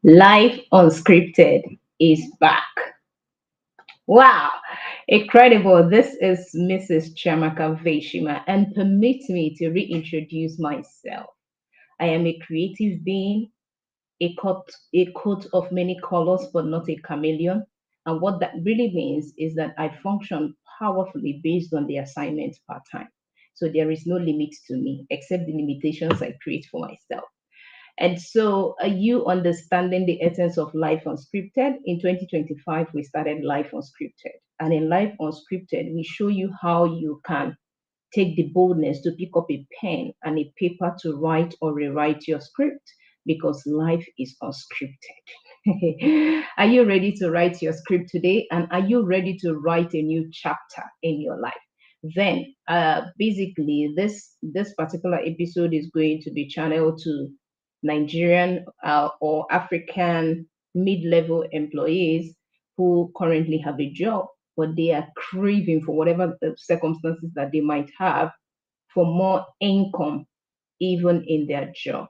Life Unscripted is back. Wow, incredible. This is Mrs. Chamaka Veshima, and permit me to reintroduce myself. I am a creative being, a coat of many colors, but not a chameleon. And what that really means is that I function powerfully based on the assignment part time. So there is no limit to me except the limitations I create for myself. And so, are you understanding the essence of Life Unscripted? In 2025, we started Life Unscripted. And in Life Unscripted, we show you how you can take the boldness to pick up a pen and a paper to write or rewrite your script because life is unscripted. Are you ready to write your script today? And are you ready to write a new chapter in your life? Then, basically, this particular episode is going to be channeled to Nigerian or African mid-level employees who currently have a job, but they are craving for whatever the circumstances that they might have for more income, even in their job.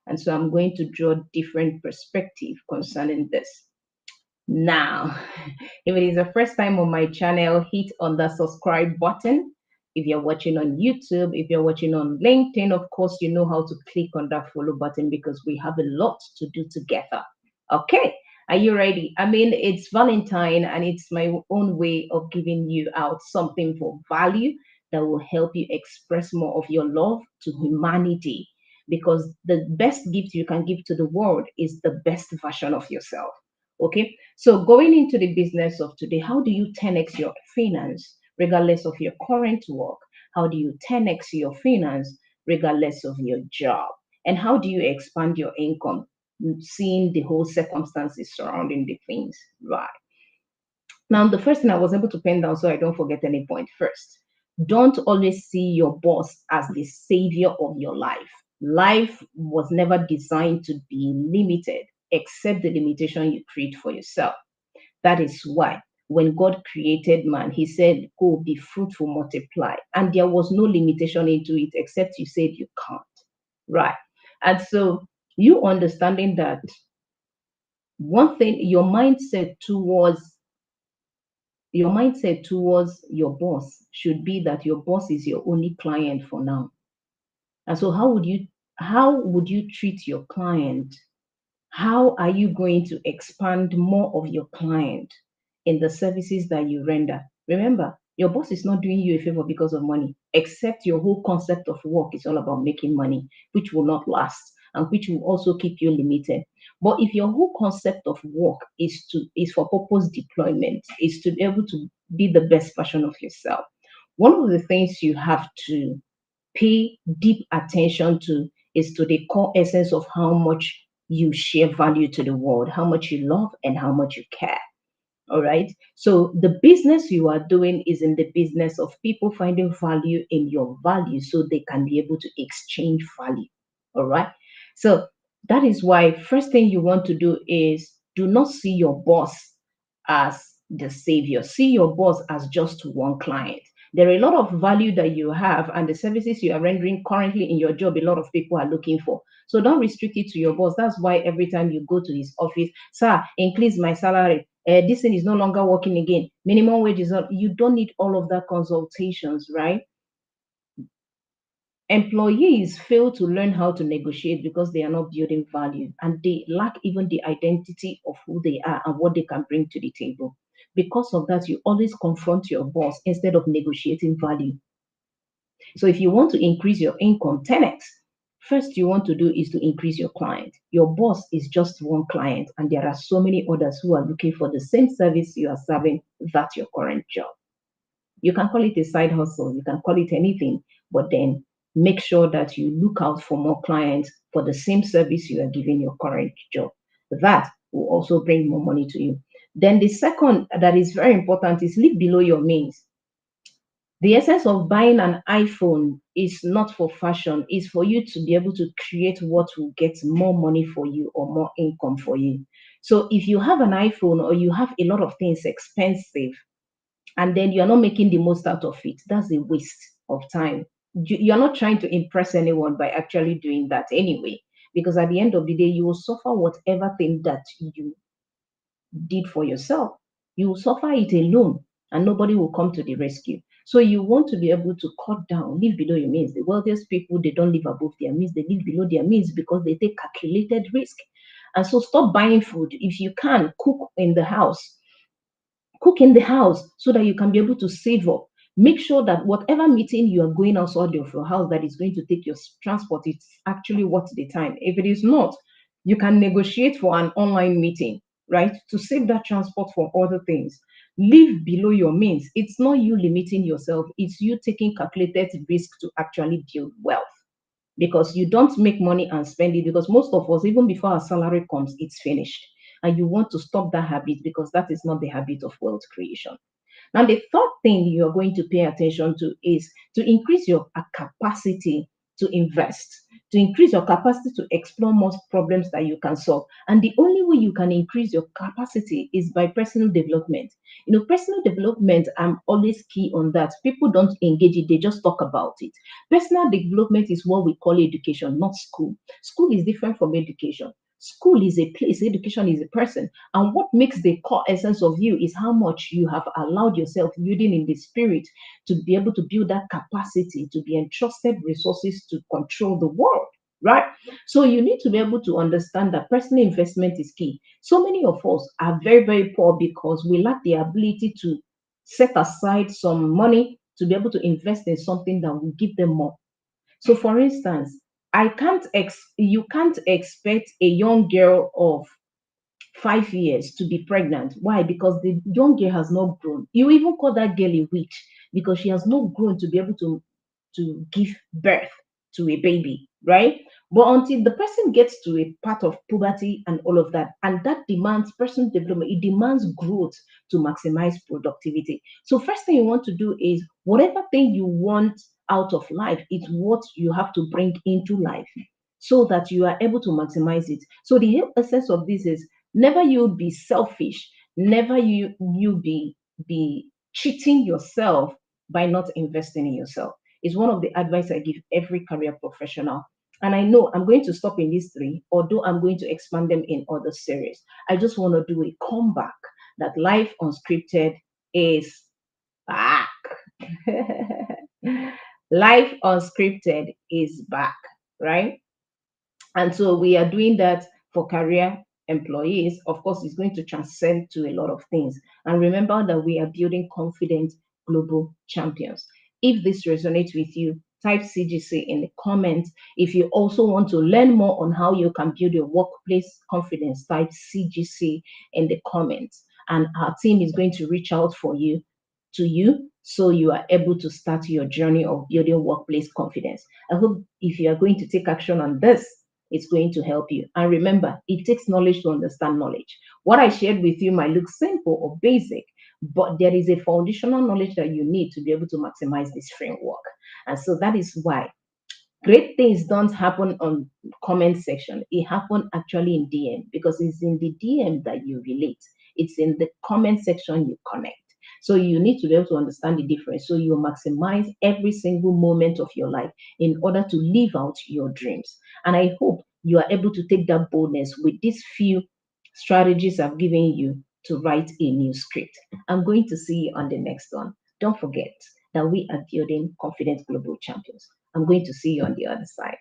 And so I'm going to draw different perspective concerning this. Now, if it is the first time on my channel, hit on the subscribe button. If you're watching on YouTube, if you're watching on LinkedIn, of course, you know how to click on that follow button because we have a lot to do together. Okay, are you ready? I mean, it's Valentine and it's my own way of giving you out something for value that will help you express more of your love to humanity because the best gift you can give to the world is the best version of yourself. Okay, so going into the business of today, how do you 10x your finance regardless of your current work? How do you 10x your finance regardless of your job? And how do you expand your income, seeing the whole circumstances surrounding the things? Right. Now, the first thing I was able to pen down so I don't forget any point first. Don't always see your boss as the savior of your life. Life was never designed to be limited except the limitation you create for yourself. That is why when God created man, he said, go be fruitful, multiply. And there was no limitation into it except you said you can't. Right. And so you understanding that one thing, your mindset towards your boss should be that your boss is your only client for now. And so how would you treat your client? How are you going to expand more of your client in the services that you render? Remember, your boss is not doing you a favor because of money, except your whole concept of work is all about making money, which will not last and which will also keep you limited. But if your whole concept of work is for purpose deployment, is to be able to be the best version of yourself, one of the things you have to pay deep attention to is to the core essence of how much you share value to the world, how much you love and how much you care. All right. So the business you are doing is in the business of people finding value in your value so they can be able to exchange value. All right. So that is why first thing you want to do is do not see your boss as the savior. See your boss as just one client. There are a lot of value that you have and the services you are rendering currently in your job, a lot of people are looking for. So don't restrict it to your boss. That's why every time you go to his office, sir, increase my salary. This thing is no longer working again. Minimum wage is not. You don't need all of that consultations, right? Employees fail to learn how to negotiate because they are not building value and they lack even the identity of who they are and what they can bring to the table. Because of that, you always confront your boss instead of negotiating value. So if you want to increase your income 10x, first you want to do is to increase your client. Your boss is just one client, and there are so many others who are looking for the same service you are serving. That's your current job. You can call it a side hustle, you can call it anything, but then make sure that you look out for more clients for the same service you are giving your current job. That will also bring more money to you. Then the second that is very important is live below your means. The essence of buying an iPhone is not for fashion, it's for you to be able to create what will get more money for you or more income for you. So if you have an iPhone or you have a lot of things expensive and then you're not making the most out of it, that's a waste of time. You're not trying to impress anyone by actually doing that anyway. because at the end of the day, you will suffer whatever thing that you did for yourself. You will suffer it alone and nobody will come to the rescue. So you want to be able to cut down, live below your means. The wealthiest people, they don't live above their means, they live below their means because they take calculated risk. And so stop buying food. If you can, cook in the house so that you can be able to save up. Make sure that whatever meeting you are going outside of your house that is going to take your transport, it's actually worth the time. If it is not, you can negotiate for an online meeting, right? To save that transport for other things. Live below your means. It's not you limiting yourself, it's you taking calculated risk to actually build wealth, because you don't make money and spend it, because most of us, even before our salary comes, it's finished. And you want to stop that habit, because that is not the habit of wealth creation. Now, the third thing you're going to pay attention to is to increase your capacity to invest, to increase your capacity to explore most problems that you can solve. And the only way you can increase your capacity is by personal development. Personal development, I'm always key on that. People don't engage it, they just talk about it. Personal development is what we call education, not school. School is different from education. School is a place, education is a person. And what makes the core essence of you is how much you have allowed yourself, building in the spirit, to be able to build that capacity to be entrusted resources to control the world, right? So you need to be able to understand that personal investment is key. So many of us are very, very poor because we lack the ability to set aside some money to be able to invest in something that will give them more. So, for instance, you can't expect a young girl of 5 years to be pregnant. Why? Because the young girl has not grown. You even call that girl a witch because she has not grown to be able to give birth to a baby, right? But until the person gets to a part of puberty and all of that, and that demands personal development, it demands growth to maximize productivity. So, first thing you want to do is whatever thing you want out of life, it's what you have to bring into life so that you are able to maximize it. So, the whole essence of this is never you be selfish, never you be cheating yourself by not investing in yourself. Is one of the advice I give every career professional. And I know I'm going to stop in these three, although I'm going to expand them in other series. I just want to do a comeback that Life Unscripted is back. Life Unscripted is back, right? And so we are doing that for career employees. Of course, it's going to transcend to a lot of things. And remember that we are building confident global champions. If this resonates with you, type CGC in the comments. If you also want to learn more on how you can build your workplace confidence, type CGC in the comments. And our team is going to reach out to you so you are able to start your journey of building workplace confidence. I hope if you are going to take action on this, it's going to help you. And remember, it takes knowledge to understand knowledge. What I shared with you might look simple or basic, but there is a foundational knowledge that you need to be able to maximize this framework. And so that is why great things don't happen on comment section. It happens actually in DM, because it's in the DM that you relate. It's in the comment section you connect. So you need to be able to understand the difference. So you maximize every single moment of your life in order to live out your dreams. And I hope you are able to take that boldness with these few strategies I've given you to write a new script. I'm going to see you on the next one. Don't forget that we are building confident global champions. I'm going to see you on the other side.